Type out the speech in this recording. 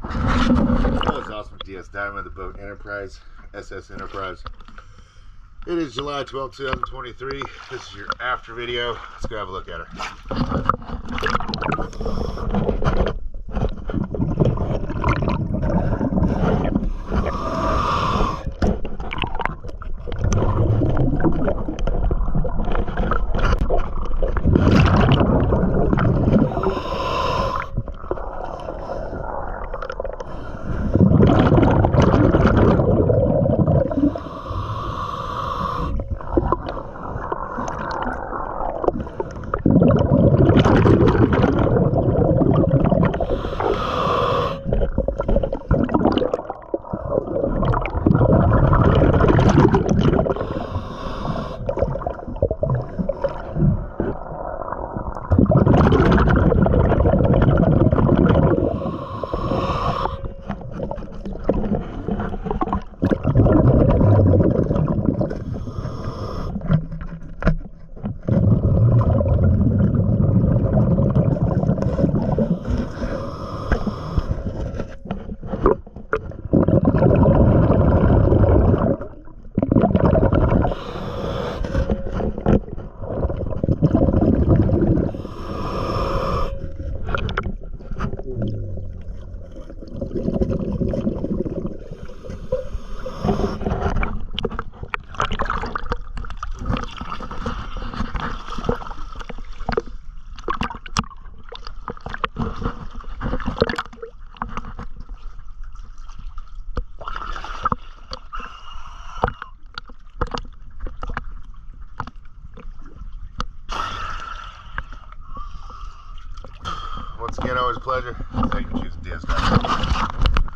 Oh, it's awesome. DS Diamond, the boat Enterprise, SS Enterprise. It is July 12, 2023. This is your after video. Let's go have a look at her. Once again, always a pleasure. Thank you.